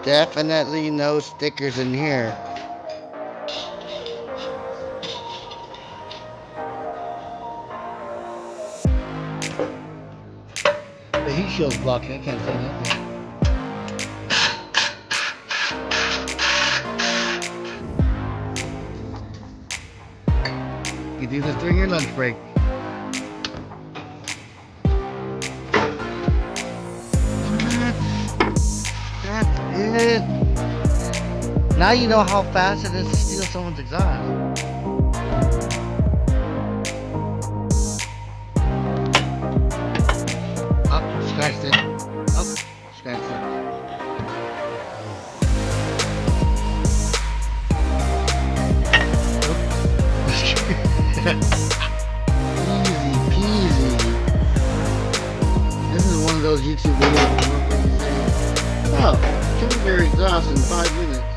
Definitely no stickers in here. The heat shield's blocking. I can't say nothing. You do this during your lunch break. That's it. Now you know how fast it is to steal someone's exhaust. Up, scratched it. Up, scratched it. Easy peasy. This is one of those YouTube videos where you say, oh, change your exhaust in 5 minutes.